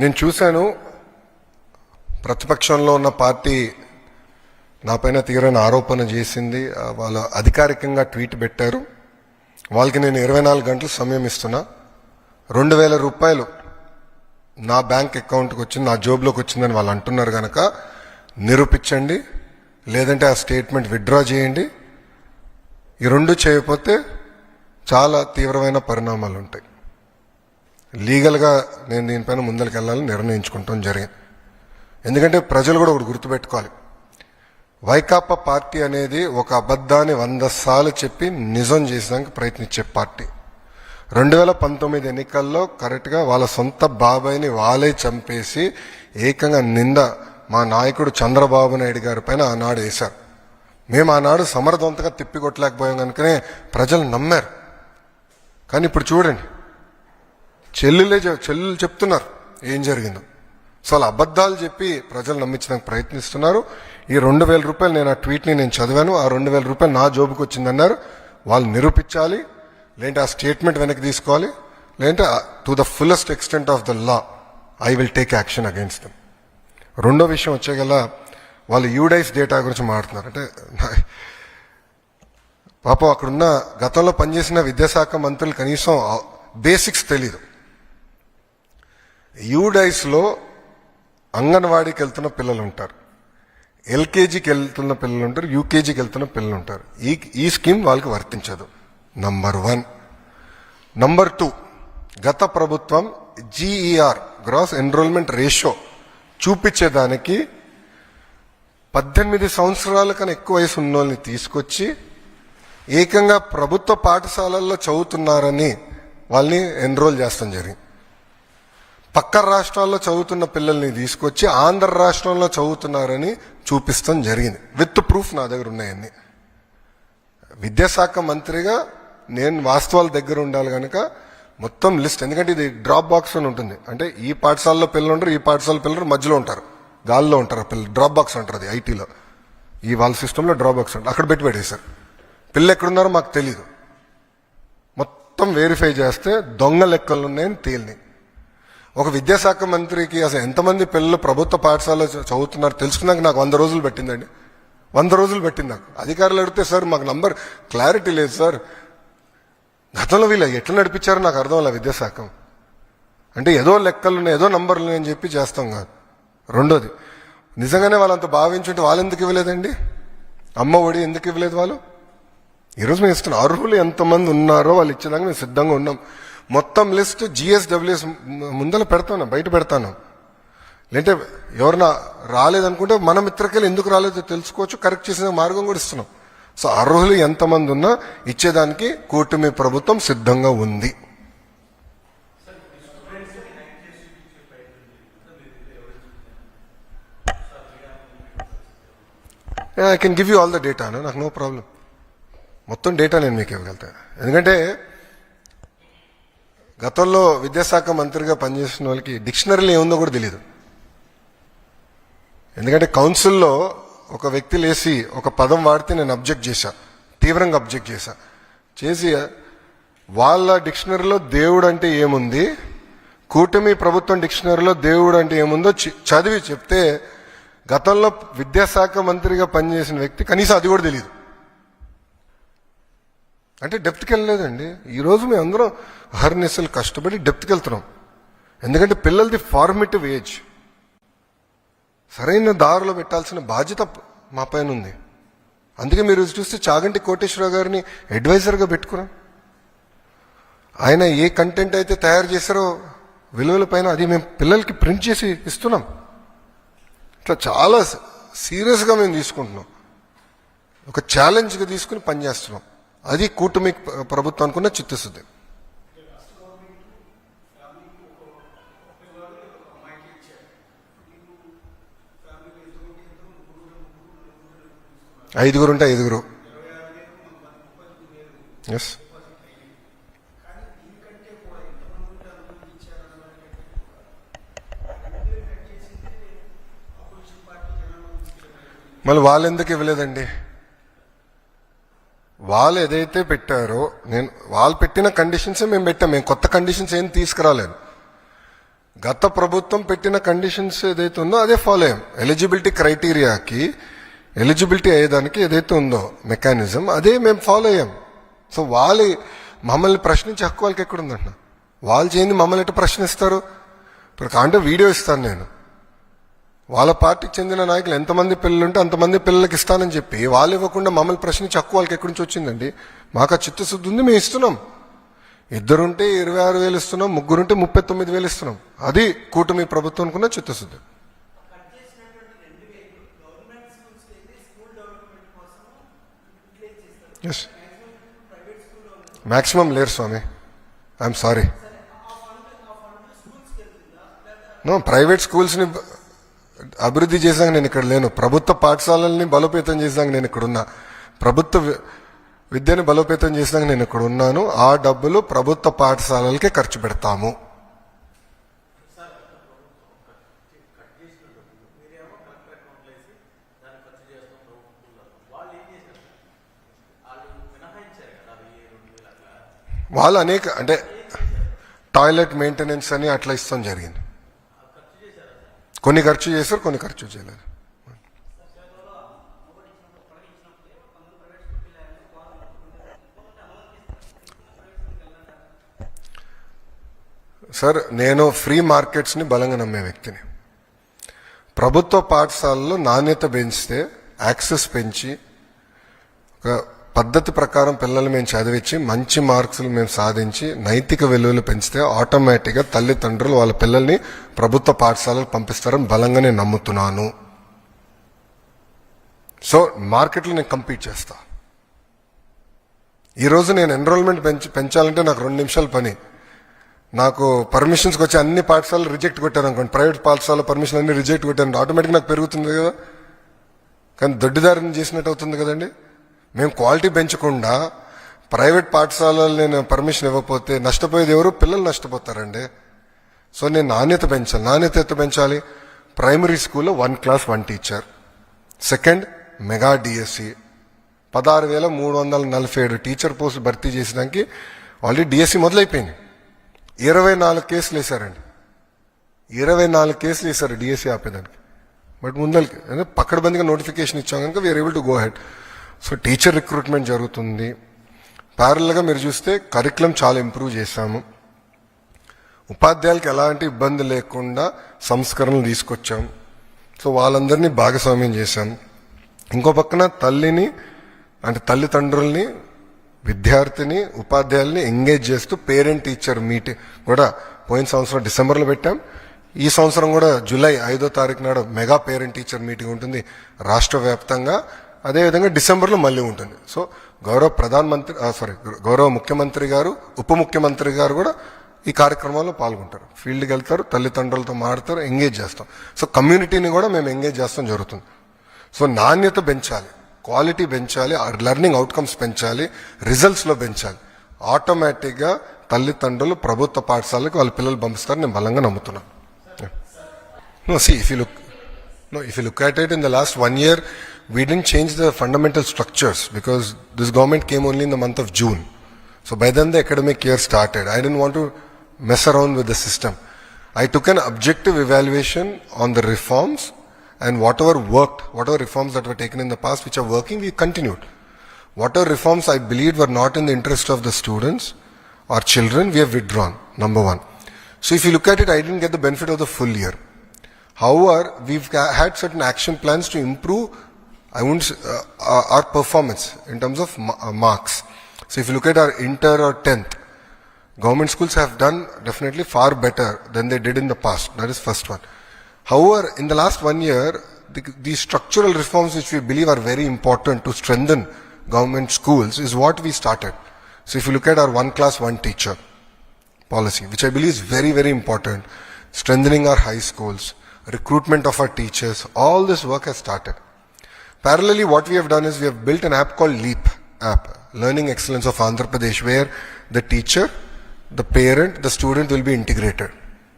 నేను చూశాను ప్రతిపక్షంలో ఉన్న పార్టీ నాపైన తీవ్రమైన ఆరోపణ చేసింది. వాళ్ళు అధికారికంగా ట్వీట్ పెట్టారు. వాళ్ళకి నేను 24 గంటలు సమయం ఇస్తున్నా. 2000 రూపాయలు నా బ్యాంక్ అకౌంట్కి వచ్చింది, నా జోబులోకి వచ్చిందని వాళ్ళు అంటున్నారు కనుక నిరూపించండి, లేదంటే ఆ స్టేట్మెంట్ విత్డ్రా చేయండి. ఈ రెండు చేయకపోతే చాలా తీవ్రమైన పరిణామాలు ఉంటాయి. లీగల్గా నేను దీనిపైన ముందరికి వెళ్ళాలని నిర్ణయించుకుంటాం జరిగింది. ఎందుకంటే ప్రజలు కూడా ఒకటి గుర్తుపెట్టుకోవాలి, వైకాపా పార్టీ అనేది ఒక అబద్ధాన్ని 100 సార్లు చెప్పి నిజం చేసేదానికి ప్రయత్నించే పార్టీ. 2019 ఎన్నికల్లో కరెక్ట్గా వాళ్ళ సొంత బాబాయిని వాళ్ళే చంపేసి ఏకంగా నింద మా నాయకుడు చంద్రబాబు నాయుడు గారి పైన ఆనాడు వేశారు. మేము ఆనాడు సమర్థవంతంగా తిప్పికొట్టలేకపోయాం కనుకనే ప్రజలు నమ్మారు. కానీ ఇప్పుడు చూడండి, చెల్లెలు చెప్తున్నారు ఏం జరిగిందో. సో అలా అబద్ధాలు చెప్పి ప్రజలు నమ్మించడానికి ప్రయత్నిస్తున్నారు. ఈ 2000 రూపాయలు నేను ఆ ట్వీట్ని నేను చదివాను. ఆ 2000 రూపాయలు నా జోబుకి వచ్చిందన్నారు. వాళ్ళు నిరూపించాలి, లేదంటే ఆ స్టేట్మెంట్ వెనక్కి తీసుకోవాలి, లేదంటే to the fullest extent of the law I will take action against them. రెండో విషయం వచ్చేగల వాళ్ళు యూడైస్ డేటా గురించి మాట్లాడుతున్నారు. అంటే పాపం అక్కడున్న గతంలో పనిచేసిన విద్యాశాఖ మంత్రులు కనీసం బేసిక్స్ తెలీదు. యూడైస్లో అంగన్వాడీకి వెళ్తున్న పిల్లలు ఉంటారు, ఎల్కేజీకి వెళ్తున్న పిల్లలు ఉంటారు, యూకేజీకి వెళ్తున్న పిల్లలు ఉంటారు. ఈ స్కీమ్ వాళ్ళకి వర్తించదు. నంబర్ 1. నంబర్ 2, గత ప్రభుత్వం జీఈఆర్ గ్రాస్ ఎన్రోల్మెంట్ రేషియో చూపించేదానికి 18 సంవత్సరాల కన్నా ఎక్కువ వయసు ఉన్న వాళ్ళని తీసుకొచ్చి ఏకంగా ప్రభుత్వ పాఠశాలల్లో చదువుతున్నారని వాళ్ళని ఎన్రోల్ చేస్తాం జరిగింది. పక్క రాష్ట్రాల్లో చదువుతున్న పిల్లల్ని తీసుకొచ్చి ఆంధ్ర రాష్ట్రంలో చదువుతున్నారని చూపిస్తాం జరిగింది. విత్ ప్రూఫ్ నా దగ్గర ఉన్నాయన్నీ. విద్యాశాఖ మంత్రిగా నేను వాస్తవాల దగ్గర ఉండాలి కనుక మొత్తం లిస్ట్, ఎందుకంటే ఇది డ్రాప్ బాక్స్ అని ఉంటుంది. అంటే ఈ పాఠశాలలో పిల్లలు ఉంటారు, ఈ పాఠశాల పిల్లలు మధ్యలో ఉంటారు, గాల్లో ఉంటారు పిల్లలు. డ్రాప్ బాక్స్ అంటారు అది ఐటీలో. ఈ వాళ్ళ సిస్టంలో డ్రాప్ బాక్స్ ఉంటుంది. అక్కడ పెట్టి పెట్టేశారు. పిల్లలు ఎక్కడున్నారో మాకు తెలీదు. మొత్తం వెరిఫై చేస్తే దొంగ లెక్కలు ఉన్నాయని తేలినాయి. ఒక విద్యాశాఖ మంత్రికి అసలు ఎంతమంది పిల్లలు ప్రభుత్వ పాఠశాలలో చదువుతున్నారు తెలుసుకున్నాక నాకు 100 రోజులు పెట్టిందండి. 100 రోజులు పెట్టింది నాకు. అధికారులు అడిగితే సార్ మాకు నంబర్ క్లారిటీ లేదు సార్, గతంలో వీళ్ళు ఎట్లా నడిపించారో నాకు అర్థం అలా విద్యాశాఖ. అంటే ఏదో లెక్కలు ఉన్నాయి, ఏదో నంబర్లు అని చెప్పి చేస్తాం కాదు. రెండోది, నిజంగానే వాళ్ళంత భావించుంటే వాళ్ళు ఎందుకు ఇవ్వలేదండి? అమ్మ ఒడి ఎందుకు ఇవ్వలేదు వాళ్ళు? ఈరోజు మేము ఇస్తున్నాం. అర్హులు ఎంతమంది ఉన్నారో వాళ్ళు ఇచ్చేదాకా మేము సిద్ధంగా ఉన్నాం. మొత్తం లిస్ట్ GSWS ముందర పెడతాను, బయట పెడతాను. లేదంటే ఎవరన్నా రాలేదనుకుంటే మన మిత్రకెళ్ళి ఎందుకు రాలేదో తెలుసుకోవచ్చు, కరెక్ట్ చేసిన మార్గం కూడా ఇస్తున్నాం. సో అర్హులు ఎంతమంది ఉన్నా ఇచ్చేదానికి కూటమి ప్రభుత్వం సిద్ధంగా ఉంది. I can give you all the data, నాకు నో ప్రాబ్లం. మొత్తం డేటా నేను మీకు ఇవ్వగలుగుతాను. ఎందుకంటే గతంలో విద్యాశాఖ మంత్రిగా పనిచేసిన వాళ్ళకి డిక్షనరీలో ఏముందో కూడా తెలియదు. ఎందుకంటే కౌన్సిల్లో ఒక వ్యక్తి లేసి ఒక పదం వాడితే నేను అబ్జెక్ట్ చేశా, తీవ్రంగా అబ్జెక్ట్ చేసి వాళ్ళ డిక్షనరీలో దేవుడు అంటే ఏముంది, కూటమి ప్రభుత్వం డిక్షనరీలో దేవుడు అంటే ఏముందో చదివి చెప్తే గతంలో విద్యాశాఖ మంత్రిగా పనిచేసిన వ్యక్తి కనీసం అది కూడా తెలియదు. అంటే డెప్త్కి వెళ్ళలేదండి. ఈరోజు మేము అందరం హర్నిసలు కష్టపడి డెప్త్కి వెళ్తున్నాం. ఎందుకంటే పిల్లలది ఫార్మేటివ్ ఏజ్, సరైన దారిలో పెట్టాల్సిన బాధ్యత మా పైన ఉంది. అందుకే మీరు చూస్తే చాగంటి కోటేశ్వరరావు గారిని అడ్వైజర్గా పెట్టుకున్నాం. ఆయన ఏ కంటెంట్ అయితే తయారు చేశారో విలువల పైన అది మేము పిల్లలకి ప్రింట్ చేసి ఇస్తున్నాం. ఇట్లా చాలా సీరియస్గా మేము తీసుకుంటున్నాం. ఒక ఛాలెంజ్గా తీసుకుని పనిచేస్తున్నాం. అది కూటమి ప్రభుత్వానికి ఉన్న చిత్తశుద్ధి. ఐదుగురు ఉంటే 5. ఎస్, మళ్ళీ వాళ్ళు ఎందుకు ఇవ్వలేదండి? వాళ్ళు ఏదైతే పెట్టారో వాళ్ళు పెట్టిన కండిషన్సే మేము పెట్టాం. మేము కొత్త కండిషన్స్ ఏం తీసుకురాలేదు. గత ప్రభుత్వం పెట్టిన కండిషన్స్ ఏదైతే ఉందో అదే ఫాలో అయ్యాం. ఎలిజిబిలిటీ క్రైటీరియాకి ఎలిజిబిలిటీ అయ్యేదానికి ఏదైతే ఉందో మెకానిజం అదే మేము ఫాలో అయ్యాం. సో వాళ్ళు మమ్మల్ని ప్రశ్నించే హక్కు వాళ్ళకి ఎక్కడుందంట? వాళ్ళు చేయండి మమ్మల్ని ఎట్లా ప్రశ్నిస్తారు? ఇప్పుడు కాంటే వీడియో ఇస్తాను నేను, వాళ్ళ పార్టీకి చెందిన నాయకులు ఎంతమంది పిల్లలు ఉంటే అంతమంది పిల్లలకి ఇస్తానని చెప్పి వాళ్ళు ఇవ్వకుండా మమ్మల్ని ప్రశ్నించే హక్కు వాళ్ళకి ఎక్కడి నుంచి వచ్చిందండి? మాకు ఆ చిత్తశుద్ధి ఉంది, మేము ఇస్తున్నాం. 2 ఉంటే 26,000 ఇస్తున్నాం, 3 ఉంటే 39,000 ఇస్తున్నాం. అది కూటమి ప్రభుత్వం అనుకున్న చిత్తశుద్ధి. ఎస్, మ్యాక్సిమం లేరు స్వామి, ఐఎమ్ సారీ. నో, ప్రైవేట్ స్కూల్స్ని అభివృద్ధి చేసాక నేను ఇక్కడ లేను. ప్రభుత్వ పాఠశాలల్ని బలోపేతం చేసాక నేను ఇక్కడ ఉన్నా. ప్రభుత్వ విద్యని బలోపేతం చేసినాక నేను ఇక్కడ ఉన్నాను. ఆ డబ్బులు ప్రభుత్వ పాఠశాలలకే ఖర్చు పెడతాము. వాళ్ళు అనేక అంటే టాయిలెట్ మెయింటెనెన్స్ అని అట్లా ఇస్తాం జరిగింది. కొన్ని ఖర్చు చేశారు, కొన్ని ఖర్చు చేయలేదు. సార్, నేను ఫ్రీ మార్కెట్స్ని బలంగా నమ్మే వ్యక్తిని. ప్రభుత్వ పాఠశాలలో నాణ్యత పెంచితే, యాక్సెస్ పెంచి, ఒక పద్ధతి ప్రకారం పిల్లలు మేము చదివించి మంచి మార్క్స్లు మేము సాధించి నైతిక విలువలు పెంచితే ఆటోమేటిక్గా తల్లిదండ్రులు వాళ్ళ పిల్లల్ని ప్రభుత్వ పాఠశాలకు పంపిస్తారని బలంగా నేను నమ్ముతున్నాను. సో మార్కెట్లో నేను కంపీట్ చేస్తా. ఈరోజు నేను ఎన్రోల్మెంట్ పెంచాలంటే నాకు 2 నిమిషాల పని. నాకు పర్మిషన్స్కి వచ్చి అన్ని పాఠశాలలు రిజెక్ట్ కొట్టాను అనుకోండి, ప్రైవేట్ పాఠశాల పర్మిషన్ అన్ని రిజెక్ట్ కొట్టాను, ఆటోమేటిక్గా నాకు పెరుగుతుంది కదా. కానీ దొడ్డిదారిని చేసినట్టు అవుతుంది కదండి. మేము క్వాలిటీ పెంచకుండా ప్రైవేట్ పాఠశాలలు నేను పర్మిషన్ ఇవ్వకపోతే నష్టపోయేది ఎవరు? పిల్లలు నష్టపోతారండి. సో నేను నాణ్యత పెంచాలి. నాణ్యత ఎంత పెంచాలి? ప్రైమరీ స్కూల్లో 1 class 1 teacher. Second, mega DSC 16,347 teacher పోస్టులు భర్తీ చేసినానికి ఆల్రెడీ డిఎస్సి మొదలైపోయింది. 24 కేసులు వేశారండి. 24 కేసులు వేశారు డిఎస్సి ఆపేదానికి. బట్ ముందరికి అంటే పక్కడబందిగా నోటిఫికేషన్ ఇచ్చాం కనుక we are able to go ahead. So teacher recruitment జరుగుతుంది. ప్యారల్గా మీరు చూస్తే కరికులం చాలా ఇంప్రూవ్ చేశాము. ఉపాధ్యాయులకి ఎలాంటి ఇబ్బంది లేకుండా సంస్కరణలు తీసుకొచ్చాం. సో వాళ్ళందరినీ భాగస్వామ్యం చేశాం. ఇంకో పక్కన తల్లిదండ్రుల్ని, విద్యార్థిని, ఉపాధ్యాయుల్ని ఎంగేజ్ చేస్తూ పేరెంట్ టీచర్ మీటింగ్ కూడా పోయిన సంవత్సరం డిసెంబర్లో పెట్టాం. ఈ సంవత్సరం కూడా జూలై 5వ తారీఖు నాడు మెగా పేరెంట్ టీచర్ మీటింగ్ ఉంటుంది రాష్ట్ర వ్యాప్తంగా. అదేవిధంగా డిసెంబర్లో మళ్ళీ ఉంటుంది. సో గౌరవ ముఖ్యమంత్రి గారు, ఉప ముఖ్యమంత్రి గారు కూడా ఈ కార్యక్రమాల్లో పాల్గొంటారు. ఫీల్డ్కి వెళ్తారు, తల్లిదండ్రులతో మాట్లాడతారు, ఎంగేజ్ చేస్తాం. సో కమ్యూనిటీని కూడా మేము ఎంగేజ్ చేస్తాం జరుగుతుంది. సో నాణ్యత పెంచాలి, క్వాలిటీ పెంచాలి, లెర్నింగ్ అవుట్కమ్స్ పెంచాలి, రిజల్ట్స్లో పెంచాలి. ఆటోమేటిక్గా తల్లిదండ్రులు ప్రభుత్వ పాఠశాలకు వాళ్ళ పిల్లలు పంపిస్తారు నేను బలంగా నమ్ముతున్నాను. If you look at it, in the last 1 year, we didn't change the fundamental structures because this government came only in the month of June. So by then the academic year started. I didn't want to mess around with the system. I took an objective evaluation on the reforms, and whatever worked, whatever reforms that were taken in the past which are working, we continued. Whatever reforms I believed were not in the interest of the students or children, we have withdrawn, number 1. So if you look at it, I didn't get the benefit of the full year. However, we've had certain action plans to improve our performance in terms of marks. So if you look at our inter or 10th, government schools have done definitely far better than they did in the past. That is first one. However, in the last 1 year, the structural reforms which we believe are very important to strengthen government schools is what we started. So if you look at our 1 class 1 teacher policy, which I believe is very, very important, strengthening our high schools, recruitment of our teachers, all this work has started. Parallelly, what we have done is we have built an app called LEAP app, Learning Excellence of Andhra Pradesh, where the teacher, the parent, the student will be integrated.